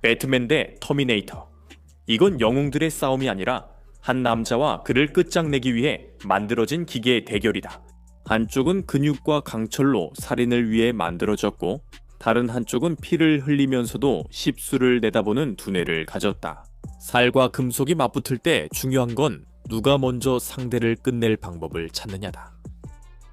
배트맨 대 터미네이터. 이건 영웅들의 싸움이 아니라 한 남자와 그를 끝장내기 위해 만들어진 기계의 대결이다. 한쪽은 근육과 강철로 살인을 위해 만들어졌고 다른 한쪽은 피를 흘리면서도 십수를 내다보는 두뇌를 가졌다. 살과 금속이 맞붙을 때 중요한 건 누가 먼저 상대를 끝낼 방법을 찾느냐다.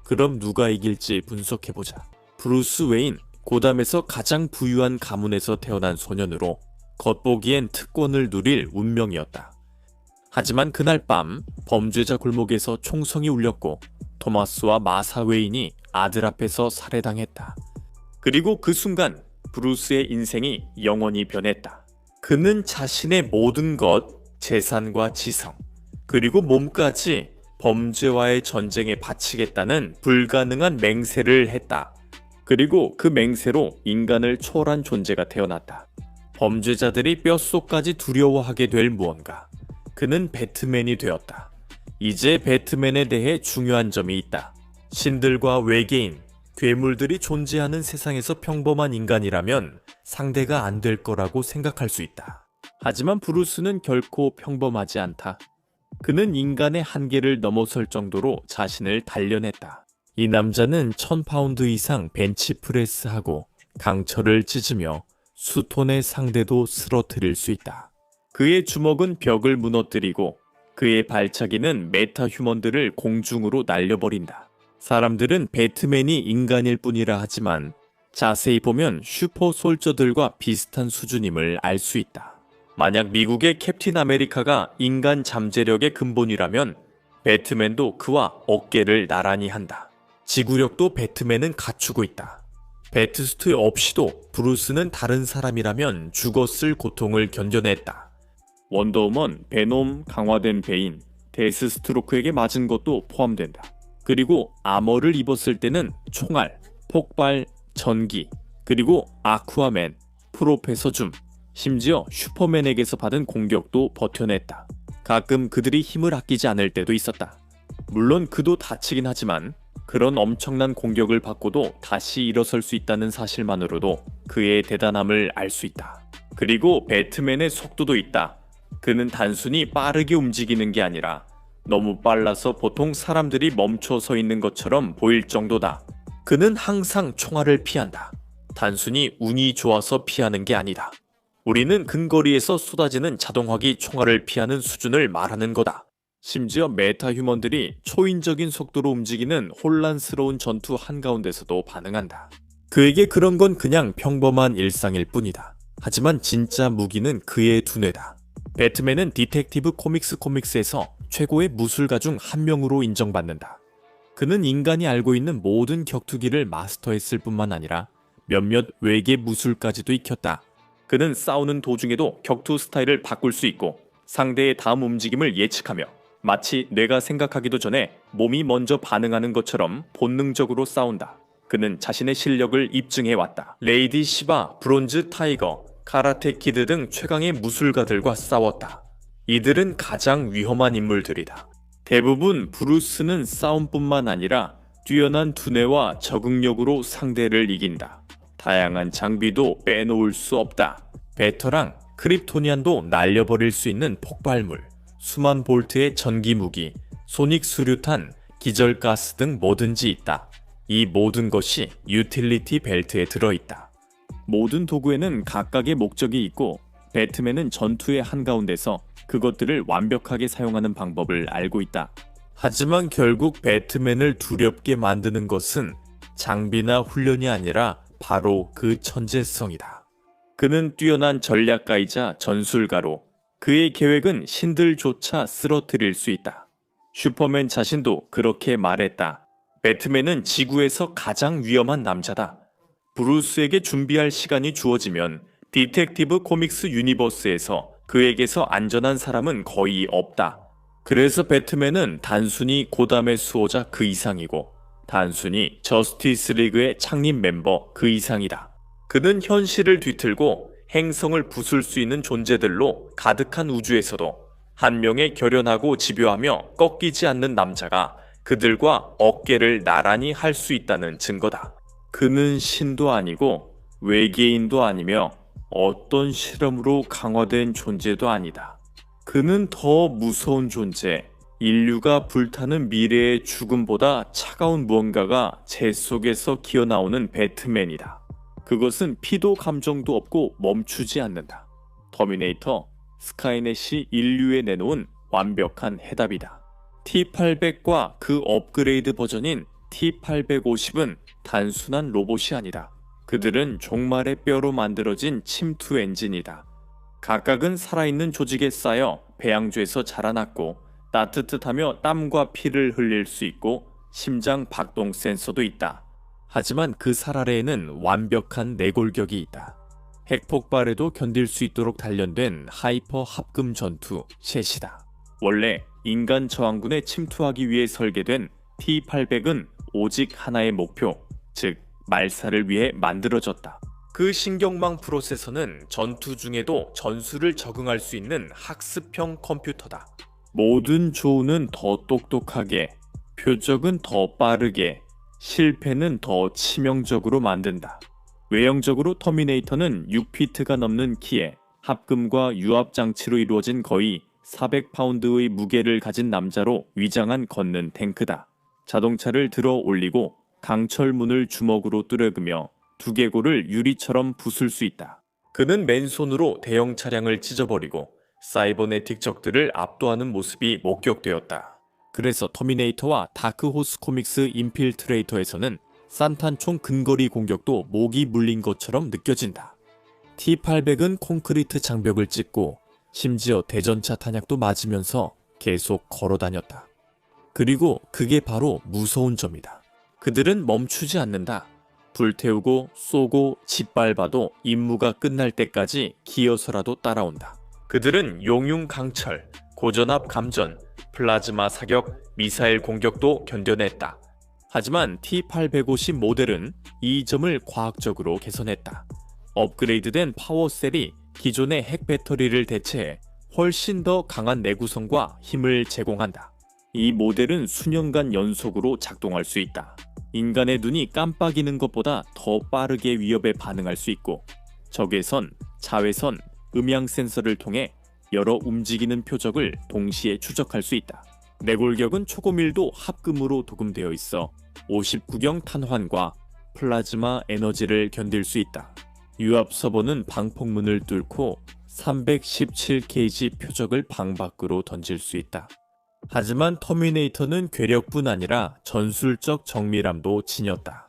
그럼 누가 이길지 분석해보자. 브루스 웨인, 고담에서 가장 부유한 가문에서 태어난 소년으로 겉보기엔 특권을 누릴 운명이었다. 하지만 그날 밤 범죄자 골목에서 총성이 울렸고 토마스와 마사 웨인이 아들 앞에서 살해당했다. 그리고 그 순간 브루스의 인생이 영원히 변했다. 그는 자신의 모든 것, 재산과 지성, 그리고 몸까지 범죄와의 전쟁에 바치겠다는 불가능한 맹세를 했다. 그리고 그 맹세로 인간을 초월한 존재가 태어났다. 범죄자들이 뼛속까지 두려워하게 될 무언가. 그는 배트맨이 되었다. 이제 배트맨에 대해 중요한 점이 있다. 신들과 외계인, 괴물들이 존재하는 세상에서 평범한 인간이라면 상대가 안 될 거라고 생각할 수 있다. 하지만 브루스는 결코 평범하지 않다. 그는 인간의 한계를 넘어설 정도로 자신을 단련했다. 이 남자는 1000파운드 이상 벤치프레스하고 강철을 찢으며 수톤의 상대도 쓰러뜨릴 수 있다. 그의 주먹은 벽을 무너뜨리고 그의 발차기는 메타휴먼들을 공중으로 날려버린다. 사람들은 배트맨이 인간일 뿐이라 하지만 자세히 보면 슈퍼 솔저들과 비슷한 수준임을 알 수 있다. 만약 미국의 캡틴 아메리카가 인간 잠재력의 근본이라면 배트맨도 그와 어깨를 나란히 한다. 지구력도 배트맨은 갖추고 있다. 배트수트 없이도 브루스는 다른 사람이라면 죽었을 고통을 견뎌냈다. 원더우먼, 베놈, 강화된 베인, 데스스트로크에게 맞은 것도 포함된다. 그리고 아머를 입었을 때는 총알, 폭발, 전기, 그리고 아쿠아맨, 프로페서 줌, 심지어 슈퍼맨에게서 받은 공격도 버텨냈다. 가끔 그들이 힘을 아끼지 않을 때도 있었다. 물론 그도 다치긴 하지만 그런 엄청난 공격을 받고도 다시 일어설 수 있다는 사실만으로도 그의 대단함을 알 수 있다. 그리고 배트맨의 속도도 있다. 그는 단순히 빠르게 움직이는 게 아니라 너무 빨라서 보통 사람들이 멈춰 서 있는 것처럼 보일 정도다. 그는 항상 총알을 피한다. 단순히 운이 좋아서 피하는 게 아니다. 우리는 근거리에서 쏟아지는 자동화기 총알을 피하는 수준을 말하는 거다. 심지어 메타휴먼들이 초인적인 속도로 움직이는 혼란스러운 전투 한가운데서도 반응한다. 그에게 그런 건 그냥 평범한 일상일 뿐이다. 하지만 진짜 무기는 그의 두뇌다. 배트맨은 디텍티브 코믹스에서 최고의 무술가 중 한 명으로 인정받는다. 그는 인간이 알고 있는 모든 격투기를 마스터했을 뿐만 아니라 몇몇 외계 무술까지도 익혔다. 그는 싸우는 도중에도 격투 스타일을 바꿀 수 있고 상대의 다음 움직임을 예측하며 마치 뇌가 생각하기도 전에 몸이 먼저 반응하는 것처럼 본능적으로 싸운다. 그는 자신의 실력을 입증해왔다. 레이디 시바, 브론즈 타이거, 카라테 키드 등 최강의 무술가들과 싸웠다. 이들은 가장 위험한 인물들이다. 대부분 브루스는 싸움뿐만 아니라 뛰어난 두뇌와 적응력으로 상대를 이긴다. 다양한 장비도 빼놓을 수 없다. 베터랑, 크립토니안도 날려버릴 수 있는 폭발물, 수만 볼트의 전기무기, 소닉 수류탄, 기절가스 등 뭐든지 있다. 이 모든 것이 유틸리티 벨트에 들어있다. 모든 도구에는 각각의 목적이 있고 배트맨은 전투의 한가운데서 그것들을 완벽하게 사용하는 방법을 알고 있다. 하지만 결국 배트맨을 두렵게 만드는 것은 장비나 훈련이 아니라 바로 그 천재성이다. 그는 뛰어난 전략가이자 전술가로 그의 계획은 신들조차 쓰러뜨릴 수 있다. 슈퍼맨 자신도 그렇게 말했다. 배트맨은 지구에서 가장 위험한 남자다. 브루스에게 준비할 시간이 주어지면 디텍티브 코믹스 유니버스에서 그에게서 안전한 사람은 거의 없다. 그래서 배트맨은 단순히 고담의 수호자 그 이상이고 단순히 저스티스 리그의 창립 멤버 그 이상이다. 그는 현실을 뒤틀고 행성을 부술 수 있는 존재들로 가득한 우주에서도 한 명의 결연하고 집요하며 꺾이지 않는 남자가 그들과 어깨를 나란히 할 수 있다는 증거다. 그는 신도 아니고 외계인도 아니며 어떤 실험으로 강화된 존재도 아니다. 그는 더 무서운 존재, 인류가 불타는 미래의 죽음보다 차가운 무언가가 제 속에서 기어나오는 배트맨이다. 그것은 피도 감정도 없고 멈추지 않는다. 터미네이터, 스카이넷이 인류에 내놓은 완벽한 해답이다. T800과 그 업그레이드 버전인 T850은 단순한 로봇이 아니다. 그들은 종말의 뼈로 만들어진 침투 엔진이다. 각각은 살아있는 조직에 쌓여 배양조에서 자라났고 따뜻하며 땀과 피를 흘릴 수 있고 심장 박동 센서도 있다. 하지만 그 살 아래에는 완벽한 내골격이 있다. 핵폭발에도 견딜 수 있도록 단련된 하이퍼 합금 전투 셋이다. 원래 인간 저항군에 침투하기 위해 설계된 T800은 오직 하나의 목표, 즉 말살을 위해 만들어졌다. 그 신경망 프로세서는 전투 중에도 전술을 적응할 수 있는 학습형 컴퓨터다. 모든 조우는 더 똑똑하게, 표적은 더 빠르게, 실패는 더 치명적으로 만든다. 외형적으로 터미네이터는 6피트가 넘는 키에 합금과 유압장치로 이루어진 거의 400파운드의 무게를 가진 남자로 위장한 걷는 탱크다. 자동차를 들어 올리고 강철 문을 주먹으로 뚫어그며 두개골을 유리처럼 부술 수 있다. 그는 맨손으로 대형 차량을 찢어버리고 사이버네틱 적들을 압도하는 모습이 목격되었다. 그래서 터미네이터와 다크호스 코믹스 인필트레이터에서는 산탄총 근거리 공격도 목이 물린 것처럼 느껴진다. T800은 콘크리트 장벽을 찍고 심지어 대전차 탄약도 맞으면서 계속 걸어다녔다. 그리고 그게 바로 무서운 점이다. 그들은 멈추지 않는다. 불태우고 쏘고 짓밟아도 임무가 끝날 때까지 기어서라도 따라온다. 그들은 용융 강철, 고전압 감전, 플라즈마 사격, 미사일 공격도 견뎌냈다. 하지만 T850 모델은 이 점을 과학적으로 개선했다. 업그레이드된 파워셀이 기존의 핵 배터리를 대체해 훨씬 더 강한 내구성과 힘을 제공한다. 이 모델은 수년간 연속으로 작동할 수 있다. 인간의 눈이 깜빡이는 것보다 더 빠르게 위협에 반응할 수 있고 적외선, 자외선, 음향 센서를 통해 여러 움직이는 표적을 동시에 추적할 수 있다. 내골격은 초고밀도 합금으로 도금되어 있어 59경 탄환과 플라즈마 에너지를 견딜 수 있다. 유압 서버는 방폭문을 뚫고 317kg 표적을 방 밖으로 던질 수 있다. 하지만 터미네이터는 괴력뿐 아니라 전술적 정밀함도 지녔다.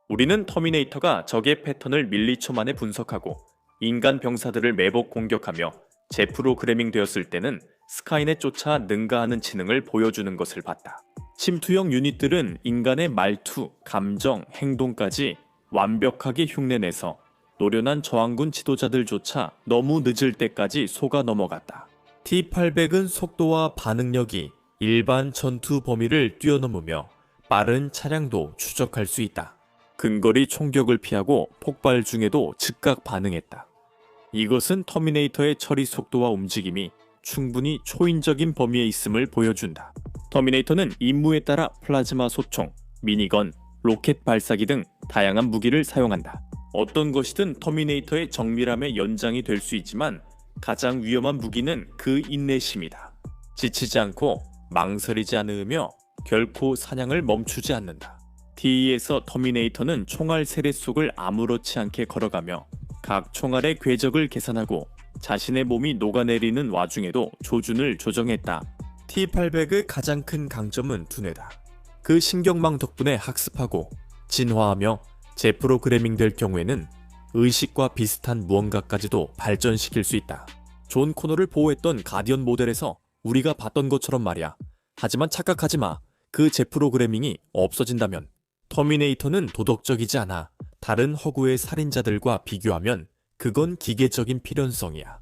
우리는 터미네이터가 적의 패턴을 밀리초 만에 분석하고 인간 병사들을 매복 공격하며 재프로그래밍 되었을 때는 스카이넷조차 능가하는 지능을 보여주는 것을 봤다. 침투형 유닛들은 인간의 말투, 감정, 행동까지 완벽하게 흉내내서 노련한 저항군 지도자들조차 너무 늦을 때까지 속아 넘어갔다. T800은 속도와 반응력이 일반 전투 범위를 뛰어넘으며 빠른 차량도 추적할 수 있다. 근거리 총격을 피하고 폭발 중에도 즉각 반응했다. 이것은 터미네이터의 처리 속도와 움직임이 충분히 초인적인 범위에 있음을 보여준다. 터미네이터는 임무에 따라 플라즈마 소총, 미니건, 로켓 발사기 등 다양한 무기를 사용한다. 어떤 것이든 터미네이터의 정밀함의 연장이 될 수 있지만 가장 위험한 무기는 그 인내심이다. 지치지 않고 망설이지 않으며 결코 사냥을 멈추지 않는다. T2에서 터미네이터는 총알 세례 속을 아무렇지 않게 걸어가며 각 총알의 궤적을 계산하고 자신의 몸이 녹아내리는 와중에도 조준을 조정했다. T800의 가장 큰 강점은 두뇌다. 그 신경망 덕분에 학습하고 진화하며 재프로그래밍 될 경우에는 의식과 비슷한 무언가까지도 발전시킬 수 있다. 존 코너를 보호했던 가디언 모델에서 우리가 봤던 것처럼 말이야. 하지만 착각하지 마. 그 재프로그래밍이 없어진다면 터미네이터는 도덕적이지 않아. 다른 허구의 살인자들과 비교하면 그건 기계적인 필연성이야.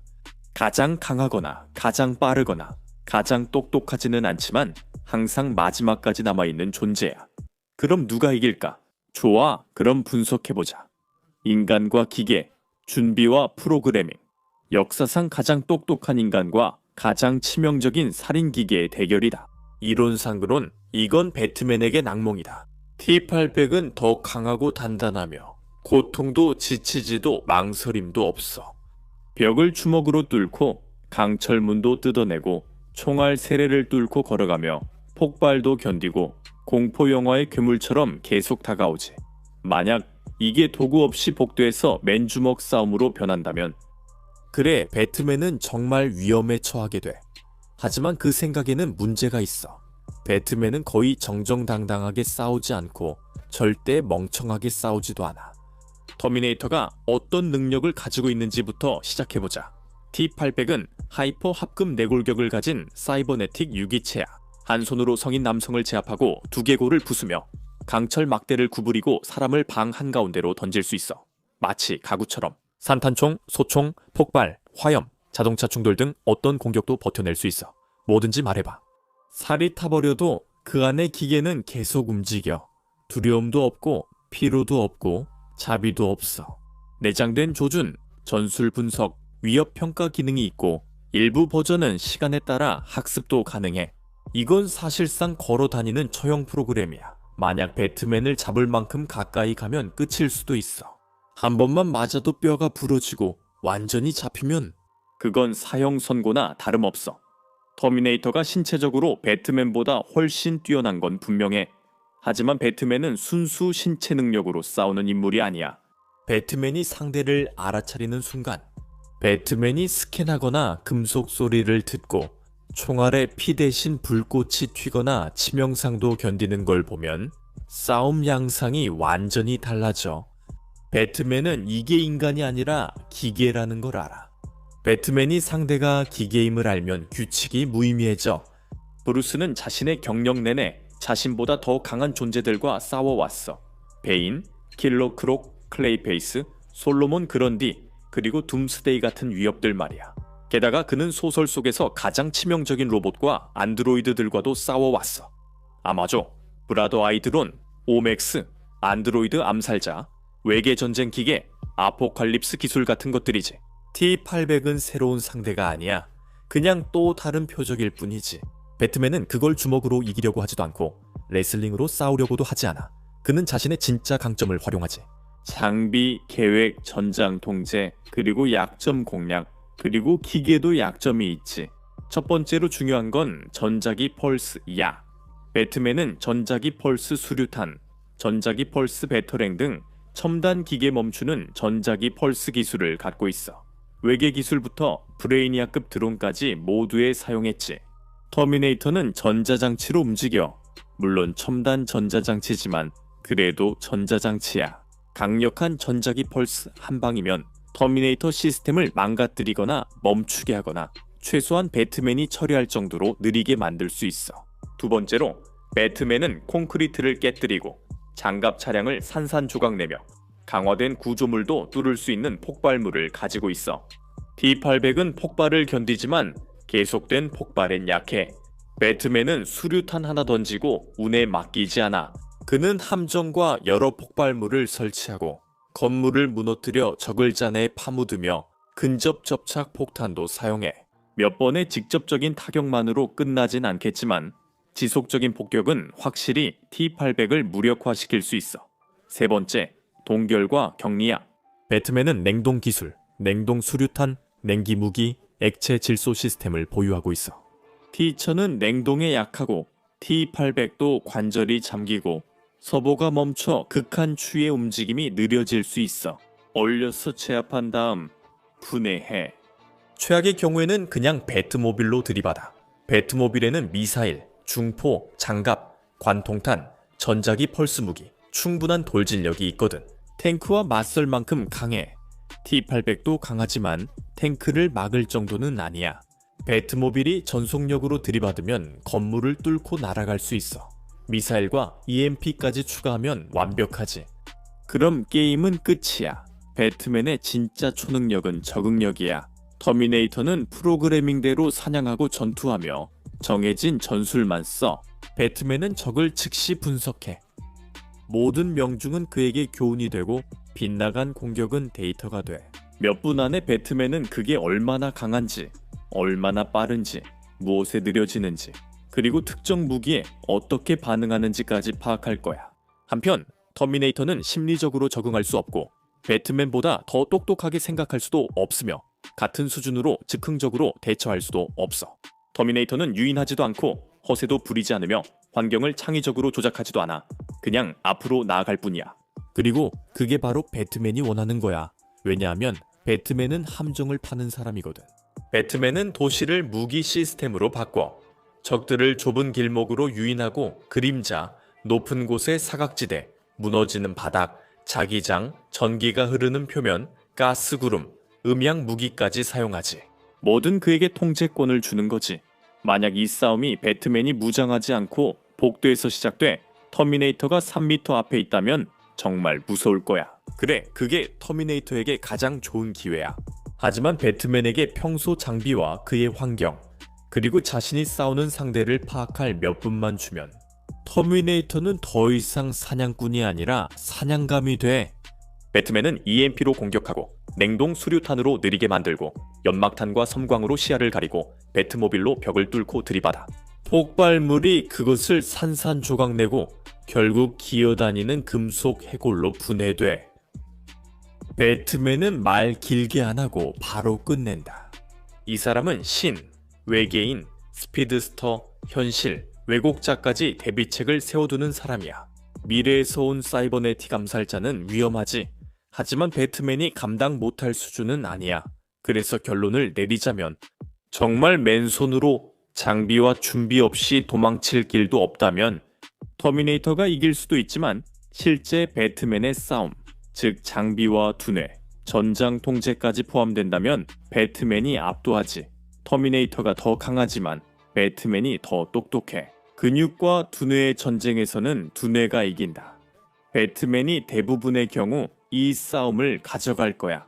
가장 강하거나 가장 빠르거나 가장 똑똑하지는 않지만 항상 마지막까지 남아있는 존재야. 그럼 누가 이길까? 좋아, 그럼 분석해보자. 인간과 기계, 준비와 프로그래밍. 역사상 가장 똑똑한 인간과 가장 치명적인 살인기계의 대결이다. 이론상으론 이건 배트맨에게 낙몽이다. T800은 더 강하고 단단하며 고통도 지치지도 망설임도 없어. 벽을 주먹으로 뚫고 강철문도 뜯어내고 총알 세례를 뚫고 걸어가며 폭발도 견디고 공포 영화의 괴물처럼 계속 다가오지. 만약 이게 도구 없이 복도에서 맨주먹 싸움으로 변한다면 그래, 배트맨은 정말 위험에 처하게 돼. 하지만 그 생각에는 문제가 있어. 배트맨은 거의 정정당당하게 싸우지 않고 절대 멍청하게 싸우지도 않아. 터미네이터가 어떤 능력을 가지고 있는지부터 시작해보자. T-800은 하이퍼 합금 내골격을 가진 사이버네틱 유기체야. 한 손으로 성인 남성을 제압하고 두개골을 부수며 강철 막대를 구부리고 사람을 방 한가운데로 던질 수 있어. 마치 가구처럼. 산탄총, 소총, 폭발, 화염, 자동차 충돌 등 어떤 공격도 버텨낼 수 있어. 뭐든지 말해봐. 살이 타버려도 그 안의 기계는 계속 움직여. 두려움도 없고 피로도 없고 자비도 없어. 내장된 조준, 전술 분석, 위협 평가 기능이 있고 일부 버전은 시간에 따라 학습도 가능해. 이건 사실상 걸어 다니는 처형 프로그램이야. 만약 배트맨을 잡을 만큼 가까이 가면 끝일 수도 있어. 한 번만 맞아도 뼈가 부러지고 완전히 잡히면 그건 사형 선고나 다름없어. 터미네이터가 신체적으로 배트맨보다 훨씬 뛰어난 건 분명해. 하지만 배트맨은 순수 신체 능력으로 싸우는 인물이 아니야. 배트맨이 상대를 알아차리는 순간 배트맨이 스캔하거나 금속 소리를 듣고 총알에 피 대신 불꽃이 튀거나 치명상도 견디는 걸 보면 싸움 양상이 완전히 달라져. 배트맨은 이게 인간이 아니라 기계라는 걸 알아. 배트맨이 상대가 기계임을 알면 규칙이 무의미해져. 브루스는 자신의 경력 내내 자신보다 더 강한 존재들과 싸워왔어. 베인, 킬러 크록, 클레이페이스, 솔로몬 그런디, 그리고 둠스데이 같은 위협들 말이야. 게다가 그는 소설 속에서 가장 치명적인 로봇과 안드로이드들과도 싸워왔어. 아마조, 브라더 아이드론, 오맥스, 안드로이드 암살자, 외계 전쟁 기계, 아포칼립스 기술 같은 것들이지. T-800은 새로운 상대가 아니야. 그냥 또 다른 표적일 뿐이지. 배트맨은 그걸 주먹으로 이기려고 하지도 않고 레슬링으로 싸우려고도 하지 않아. 그는 자신의 진짜 강점을 활용하지. 장비, 계획, 전장 통제, 그리고 약점 공략, 그리고 기계도 약점이 있지. 첫 번째로 중요한 건 전자기 펄스야. 배트맨은 전자기 펄스 수류탄, 전자기 펄스 배터랭 등 첨단 기계 멈추는 전자기 펄스 기술을 갖고 있어. 외계 기술부터 브레이니아급 드론까지 모두에 사용했지. 터미네이터는 전자장치로 움직여. 물론 첨단 전자장치지만 그래도 전자장치야. 강력한 전자기 펄스 한 방이면 터미네이터 시스템을 망가뜨리거나 멈추게 하거나 최소한 배트맨이 처리할 정도로 느리게 만들 수 있어. 두 번째로 배트맨은 콘크리트를 깨뜨리고 장갑 차량을 산산조각내며 강화된 구조물도 뚫을 수 있는 폭발물을 가지고 있어. T-800은 폭발을 견디지만 계속된 폭발엔 약해. 배트맨은 수류탄 하나 던지고 운에 맡기지 않아. 그는 함정과 여러 폭발물을 설치하고 건물을 무너뜨려 적을 잔해에 파묻으며 근접 접착 폭탄도 사용해. 몇 번의 직접적인 타격만으로 끝나진 않겠지만 지속적인 폭격은 확실히 T-800을 무력화시킬 수 있어. 세 번째, 동결과 격리야. 배트맨은 냉동 기술, 냉동 수류탄, 냉기 무기, 액체 질소 시스템을 보유하고 있어. T-1000은 냉동에 약하고 T-800도 관절이 잠기고 서보가 멈춰 극한 추의 움직임이 느려질 수 있어. 얼려서 제압한 다음 분해해. 최악의 경우에는 그냥 배트모빌로 들이받아. 배트모빌에는 미사일, 중포, 장갑, 관통탄, 전자기 펄스 무기, 충분한 돌진력이 있거든. 탱크와 맞설 만큼 강해. T-800도 강하지만 탱크를 막을 정도는 아니야. 배트모빌이 전속력으로 들이받으면 건물을 뚫고 날아갈 수 있어. 미사일과 EMP까지 추가하면 완벽하지. 그럼 게임은 끝이야. 배트맨의 진짜 초능력은 적응력이야. 터미네이터는 프로그래밍대로 사냥하고 전투하며 정해진 전술만 써. 배트맨은 적을 즉시 분석해. 모든 명중은 그에게 교훈이 되고 빗나간 공격은 데이터가 돼. 몇 분 안에 배트맨은 그게 얼마나 강한지, 얼마나 빠른지, 무엇에 느려지는지, 그리고 특정 무기에 어떻게 반응하는지까지 파악할 거야. 한편 터미네이터는 심리적으로 적응할 수 없고 배트맨보다 더 똑똑하게 생각할 수도 없으며 같은 수준으로 즉흥적으로 대처할 수도 없어. 터미네이터는 유인하지도 않고 허세도 부리지 않으며 환경을 창의적으로 조작하지도 않아. 그냥 앞으로 나아갈 뿐이야. 그리고 그게 바로 배트맨이 원하는 거야. 왜냐하면 배트맨은 함정을 파는 사람이거든. 배트맨은 도시를 무기 시스템으로 바꿔 적들을 좁은 길목으로 유인하고 그림자, 높은 곳의 사각지대, 무너지는 바닥, 자기장, 전기가 흐르는 표면, 가스 구름, 음향 무기까지 사용하지. 뭐든 그에게 통제권을 주는 거지. 만약 이 싸움이 배트맨이 무장하지 않고 복도에서 시작돼 터미네이터가 3m 앞에 있다면 정말 무서울 거야. 그래, 그게 터미네이터에게 가장 좋은 기회야. 하지만 배트맨에게 평소 장비와 그의 환경, 그리고 자신이 싸우는 상대를 파악할 몇 분만 주면 터미네이터는 더 이상 사냥꾼이 아니라 사냥감이 돼. 배트맨은 EMP로 공격하고 냉동 수류탄으로 느리게 만들고 연막탄과 섬광으로 시야를 가리고 배트모빌로 벽을 뚫고 들이받아. 폭발물이 그것을 산산조각내고 결국 기어다니는 금속 해골로 분해돼. 배트맨은 말 길게 안 하고 바로 끝낸다. 이 사람은 신, 외계인, 스피드스터, 현실, 왜곡자까지 대비책을 세워두는 사람이야. 미래에서 온 사이버네틱 암살자는 위험하지. 하지만 배트맨이 감당 못할 수준은 아니야. 그래서 결론을 내리자면 정말 맨손으로 장비와 준비 없이 도망칠 길도 없다면 터미네이터가 이길 수도 있지만 실제 배트맨의 싸움, 즉 장비와 두뇌, 전장 통제까지 포함된다면 배트맨이 압도하지. 터미네이터가 더 강하지만 배트맨이 더 똑똑해. 근육과 두뇌의 전쟁에서는 두뇌가 이긴다. 배트맨이 대부분의 경우 이 싸움을 가져갈 거야.